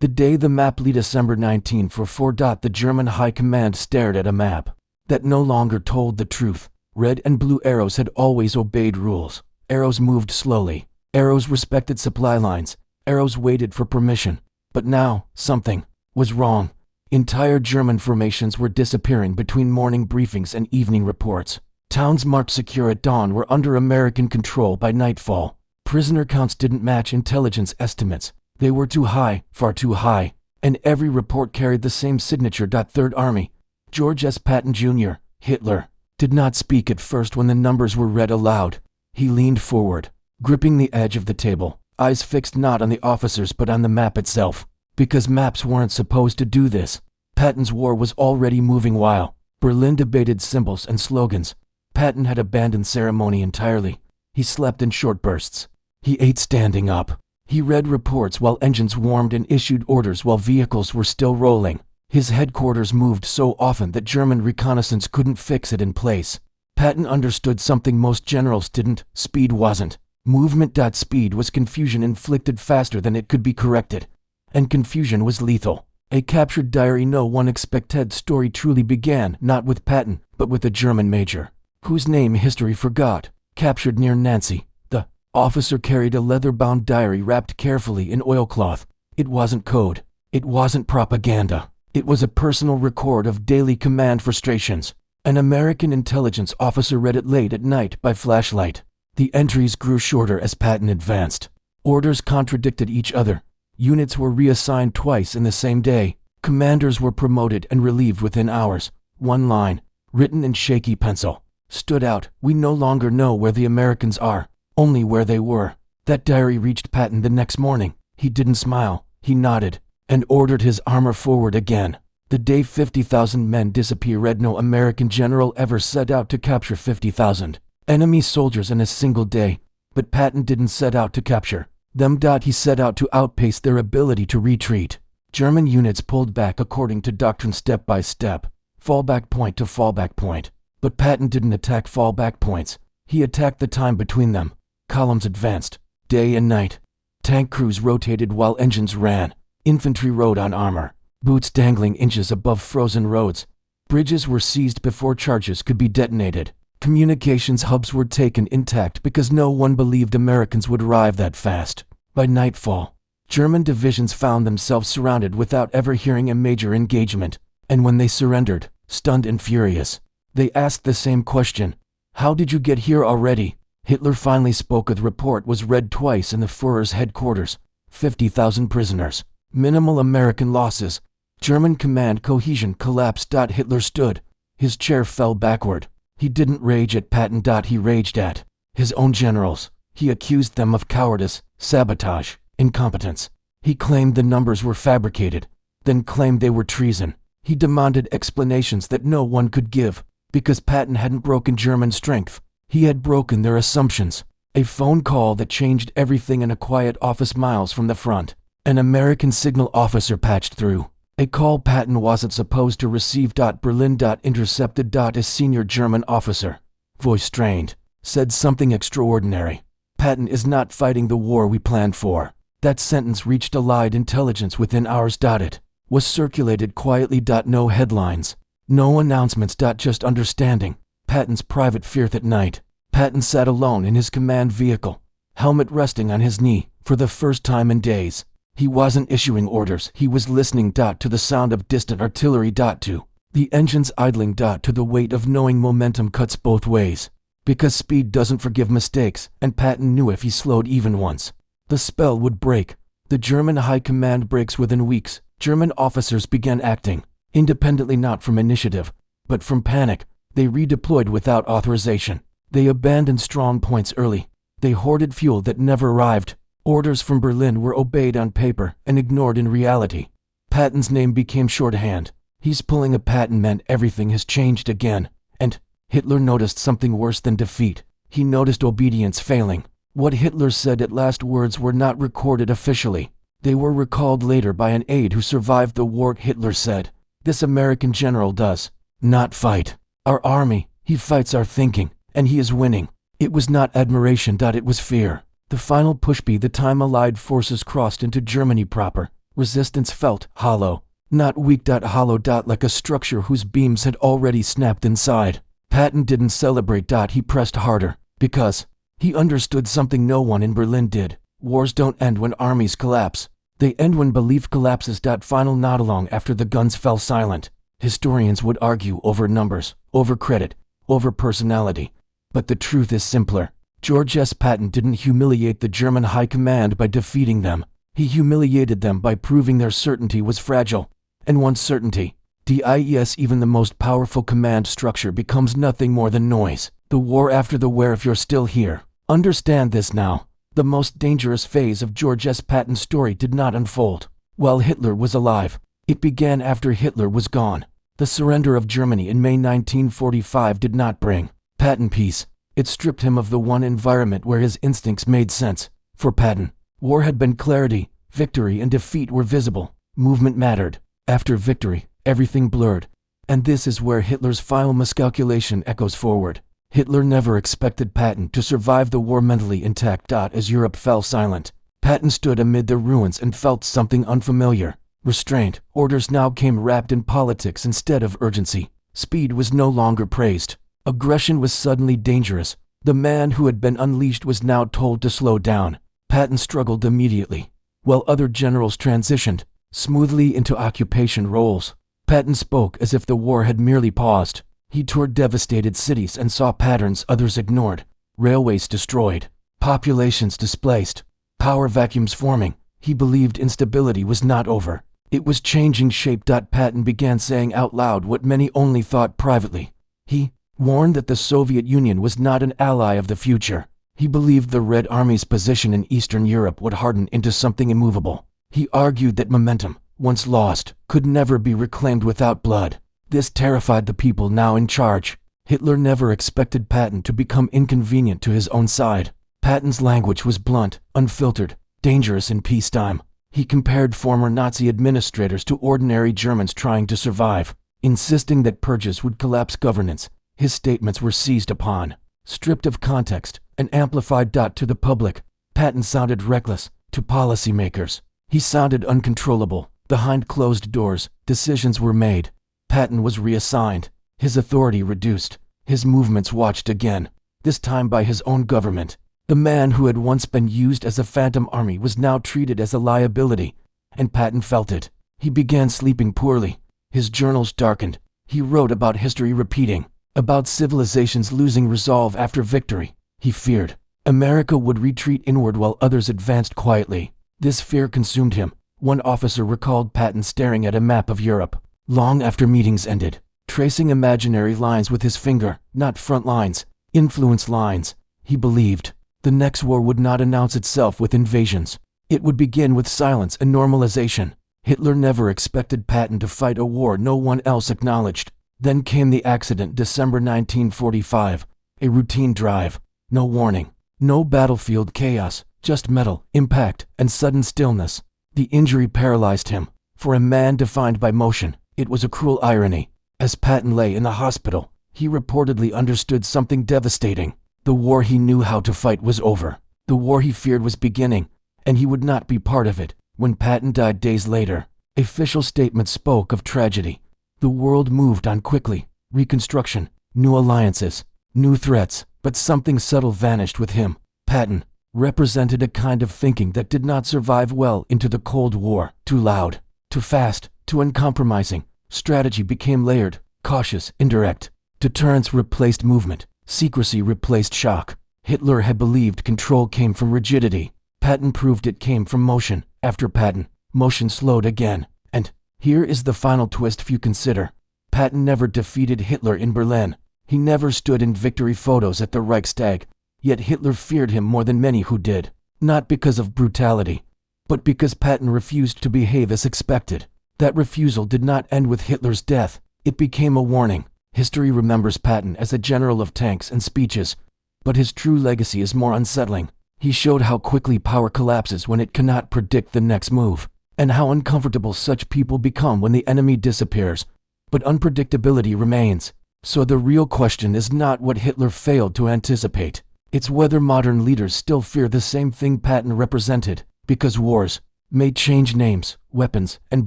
The day the map lead December 1944. The German High Command stared at a map that no longer told the truth. Red and blue arrows had always obeyed rules. Arrows moved slowly. Arrows respected supply lines. Arrows waited for permission. But now, something was wrong. Entire German formations were disappearing between morning briefings and evening reports. Towns marked secure at dawn were under American control by nightfall. Prisoner counts didn't match intelligence estimates. They were too high, far too high. And every report carried the same signature. Third Army. George S. Patton Jr., Hitler, did not speak at first when the numbers were read aloud. He leaned forward, gripping the edge of the table, eyes fixed not on the officers but on the map itself. Because maps weren't supposed to do this. Patton's war was already moving while Berlin debated symbols and slogans. Patton had abandoned ceremony entirely. He slept in short bursts. He ate standing up. He read reports while engines warmed and issued orders while vehicles were still rolling. His headquarters moved so often that German reconnaissance couldn't fix it in place. Patton understood something most generals didn't. Speed wasn't. Movement. Speed was confusion inflicted faster than it could be corrected. And confusion was lethal. A captured diary. No one expected story truly began not with Patton, but with a German major, whose name history forgot. Captured near Nancy. The officer carried a leather-bound diary wrapped carefully in oilcloth. It wasn't code. It wasn't propaganda. It was a personal record of daily command frustrations. An American intelligence officer read it late at night by flashlight. The entries grew shorter as Patton advanced. Orders contradicted each other. Units were reassigned twice in the same day. Commanders were promoted and relieved within hours. One line, written in shaky pencil, stood out. We no longer know where the Americans are, only where they were. That diary reached Patton the next morning. He didn't smile. He nodded and ordered his armor forward again. The day 50,000 men disappear. Read no American general ever set out to capture 50,000 enemy soldiers in a single day. But Patton didn't set out to capture them. He set out to outpace their ability to retreat. German units pulled back according to doctrine, step by step, fallback point to fallback point. But Patton didn't attack fallback points. He attacked the time between them. Columns advanced, day and night. Tank crews rotated while engines ran. Infantry rode on armor, boots dangling inches above frozen roads. Bridges were seized before charges could be detonated. Communications hubs were taken intact because no one believed Americans would arrive that fast. By nightfall, German divisions found themselves surrounded without ever hearing a major engagement. And when they surrendered, stunned and furious, they asked the same question. How did you get here already? Hitler finally spoke. The report was read twice in the Führer's headquarters. 50,000 prisoners. Minimal American losses. German command cohesion collapsed. Hitler stood. His chair fell backward. He didn't rage at Patton. He raged at his own generals. He accused them of cowardice, sabotage, incompetence. He claimed the numbers were fabricated, then claimed they were treason. He demanded explanations that no one could give, because Patton hadn't broken German strength. He had broken their assumptions. A phone call that changed everything in a quiet office miles from the front. An American signal officer patched through. A call Patton wasn't supposed to receive. Berlin. Intercepted. A senior German officer, voice strained, said something extraordinary. Patton is not fighting the war we planned for. That sentence reached Allied intelligence within hours. It was circulated quietly. No headlines, no announcements. Just understanding. Patton's private fear. That night, Patton sat alone in his command vehicle, helmet resting on his knee. For the first time in days, he wasn't issuing orders. He was listening. To the sound of distant artillery. To the engines idling. To the weight of knowing momentum cuts both ways. Because speed doesn't forgive mistakes, and Patton knew if he slowed even once, the spell would break. The German high command breaks within weeks. German officers began acting independently, not from initiative, but from panic. They redeployed without authorization. They abandoned strong points early. They hoarded fuel that never arrived. Orders from Berlin were obeyed on paper and ignored in reality. Patton's name became shorthand. He's pulling a Patton meant everything has changed again. And Hitler noticed something worse than defeat. He noticed obedience failing. What Hitler said at last words were not recorded officially. They were recalled later by an aide who survived the war. Hitler said, "This American general does not fight our army. He fights our thinking, and he is winning." It was not admiration. It was fear. The final push. The time Allied forces crossed into Germany proper, Resistance felt hollow. Not weak. Hollow. Like a structure whose beams had already snapped inside. Patton didn't celebrate. He pressed harder. Because he understood something no one in Berlin did. Wars don't end when armies collapse. They end when belief collapses. Final. Not long after the guns fell silent. Historians would argue over numbers, over credit, over personality. But the truth is simpler. George S. Patton didn't humiliate the German High Command by defeating them. He humiliated them by proving their certainty was fragile. And once certainty, even the most powerful command structure becomes nothing more than noise. The war after the where. If you're still here, understand this now. The most dangerous phase of George S. Patton's story did not unfold while Hitler was alive. It began after Hitler was gone. The surrender of Germany in May 1945 did not bring Patton peace. It stripped him of the one environment where his instincts made sense. For Patton, war had been clarity. Victory and defeat were visible. Movement mattered. After victory, everything blurred. And this is where Hitler's final miscalculation echoes forward. Hitler never expected Patton to survive the war mentally intact. As Europe fell silent, Patton stood amid the ruins and felt something unfamiliar. Restraint. Orders now came wrapped in politics instead of urgency. Speed was no longer praised. Aggression was suddenly dangerous. The man who had been unleashed was now told to slow down. Patton struggled immediately, while other generals transitioned smoothly into occupation roles. Patton spoke as if the war had merely paused. He toured devastated cities and saw patterns others ignored. Railways destroyed, populations displaced, power vacuums forming. He believed instability was not over. It was changing shape. Patton began saying out loud what many only thought privately. He warned that the Soviet Union was not an ally of the future. He believed the Red Army's position in Eastern Europe would harden into something immovable. He argued that momentum, once lost, could never be reclaimed without blood. This terrified the people now in charge. Hitler never expected Patton to become inconvenient to his own side. Patton's language was blunt, unfiltered, dangerous in peacetime. He compared former Nazi administrators to ordinary Germans trying to survive, insisting that purges would collapse governance. His statements were seized upon, stripped of context, and amplified. To the public, Patton sounded reckless. To policymakers, he sounded uncontrollable. Behind closed doors, decisions were made. Patton was reassigned, his authority reduced, his movements watched again, this time by his own government. The man who had once been used as a phantom army was now treated as a liability, and Patton felt it. He began sleeping poorly. His journals darkened. He wrote about history repeating, about civilizations losing resolve after victory. He feared America would retreat inward while others advanced quietly. This fear consumed him. One officer recalled Patton staring at a map of Europe, long after meetings ended, tracing imaginary lines with his finger, not front lines, influence lines. He believed the next war would not announce itself with invasions. It would begin with silence and normalization. Hitler never expected Patton to fight a war no one else acknowledged. Then came the accident, December 1945, a routine drive. No warning, no battlefield chaos, just metal, impact, and sudden stillness. The injury paralyzed him. For a man defined by motion, it was a cruel irony. As Patton lay in the hospital, he reportedly understood something devastating. The war he knew how to fight was over. The war he feared was beginning, and he would not be part of it. When Patton died days later, official statements spoke of tragedy. The world moved on quickly. Reconstruction, new alliances, new threats, but something subtle vanished with him. Patton represented a kind of thinking that did not survive well into the Cold War. Too loud, too fast, too uncompromising. Strategy became layered, cautious, indirect. Deterrence replaced movement. Secrecy replaced shock. Hitler had believed control came from rigidity. Patton proved it came from motion. After Patton, motion slowed again. And here is the final twist few consider. Patton never defeated Hitler in Berlin. He never stood in victory photos at the Reichstag. Yet Hitler feared him more than many who did. Not because of brutality, but because Patton refused to behave as expected. That refusal did not end with Hitler's death. It became a warning. History remembers Patton as a general of tanks and speeches, but his true legacy is more unsettling. He showed how quickly power collapses when it cannot predict the next move, and how uncomfortable such people become when the enemy disappears. But unpredictability remains. So the real question is not what Hitler failed to anticipate. It's whether modern leaders still fear the same thing Patton represented, because wars, may change names, weapons, and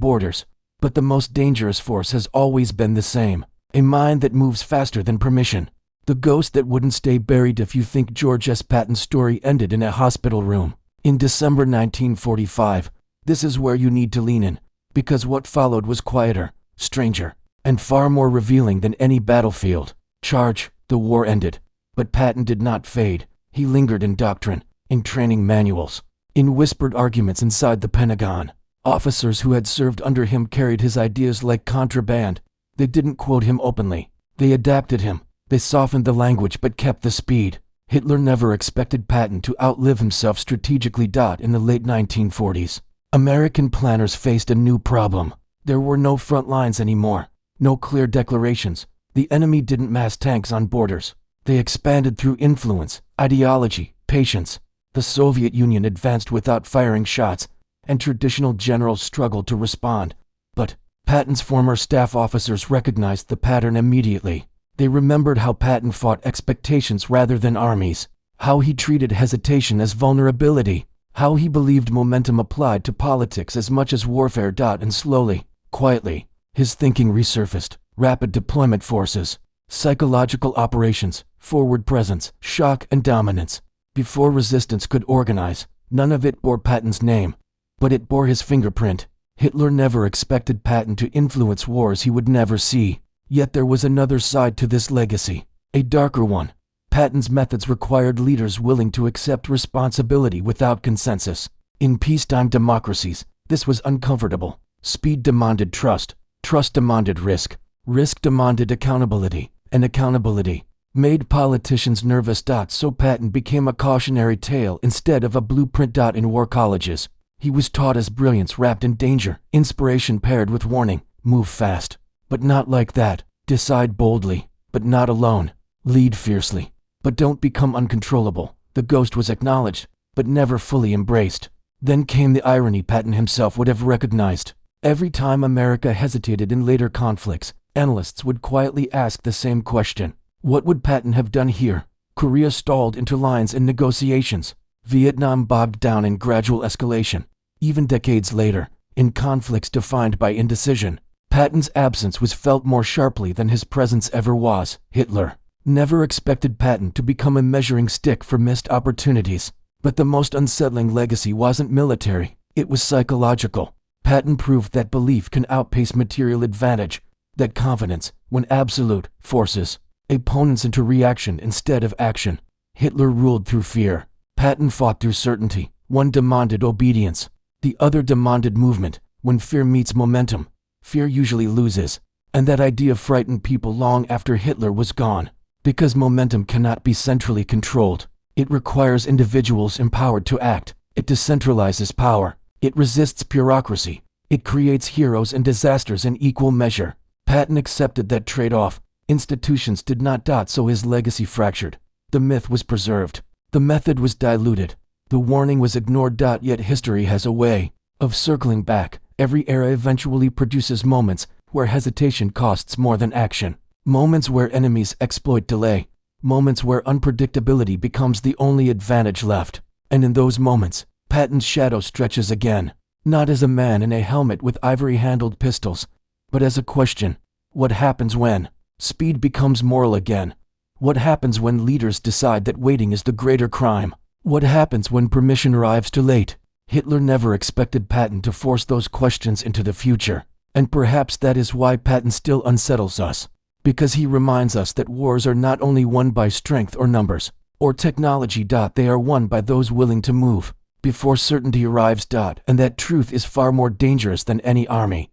borders, but the most dangerous force has always been the same, a mind that moves faster than permission. The ghost that wouldn't stay buried. If you think George S. Patton's story ended in a hospital room in December 1945, this is where you need to lean in, because what followed was quieter, stranger, and far more revealing than any battlefield charge. The war ended, but Patton did not fade. He lingered in doctrine, in training manuals, in whispered arguments inside the Pentagon. Officers who had served under him carried his ideas like contraband. They didn't quote him openly. They adapted him. They softened the language but kept the speed. Hitler never expected Patton to outlive himself strategically. In the late 1940s, American planners faced a new problem. There were no front lines anymore, no clear declarations. The enemy didn't mass tanks on borders. They expanded through influence, ideology, patience. The Soviet Union advanced without firing shots, and traditional generals struggled to respond. But Patton's former staff officers recognized the pattern immediately. They remembered how Patton fought expectations rather than armies, how he treated hesitation as vulnerability, how he believed momentum applied to politics as much as warfare. And slowly, quietly, his thinking resurfaced. Rapid deployment forces, psychological operations, forward presence, shock and dominance. Before resistance could organize, none of it bore Patton's name, but it bore his fingerprint. Hitler never expected Patton to influence wars he would never see. Yet there was another side to this legacy, a darker one. Patton's methods required leaders willing to accept responsibility without consensus. In peacetime democracies, this was uncomfortable. Speed demanded trust, trust demanded risk, risk demanded accountability, and accountability made politicians nervous. So Patton became a cautionary tale instead of a blueprint. In war colleges, he was taught as brilliance wrapped in danger, inspiration paired with warning. Move fast, but not like that. Decide boldly, but not alone. Lead fiercely, but don't become uncontrollable. The ghost was acknowledged, but never fully embraced. Then came the irony Patton himself would have recognized. Every time America hesitated in later conflicts, analysts would quietly ask the same question. What would Patton have done here? Korea stalled into lines in negotiations. Vietnam bogged down in gradual escalation. Even decades later, in conflicts defined by indecision, Patton's absence was felt more sharply than his presence ever was. Hitler never expected Patton to become a measuring stick for missed opportunities. But the most unsettling legacy wasn't military, it was psychological. Patton proved that belief can outpace material advantage, that confidence, when absolute, forces opponents into reaction instead of action. Hitler ruled through fear. Patton fought through certainty. One demanded obedience, the other demanded movement. When fear meets momentum, fear usually loses, and that idea frightened people long after Hitler was gone. Because momentum cannot be centrally controlled. It requires individuals empowered to act. It decentralizes power. It resists bureaucracy. It creates heroes and disasters in equal measure. Patton accepted that trade-off. Institutions did not. So his legacy fractured. The myth was preserved. The method was diluted. The warning was ignored. Yet history has a way of circling back. Every era eventually produces moments where hesitation costs more than action. Moments where enemies exploit delay. Moments where unpredictability becomes the only advantage left. And in those moments, Patton's shadow stretches again. Not as a man in a helmet with ivory-handled pistols, but as a question. What happens when speed becomes moral again? What happens when leaders decide that waiting is the greater crime? What happens when permission arrives too late? Hitler never expected Patton to force those questions into the future. And perhaps that is why Patton still unsettles us. Because he reminds us that wars are not only won by strength or numbers, or technology. They are won by those willing to move before certainty arrives. And that truth is far more dangerous than any army.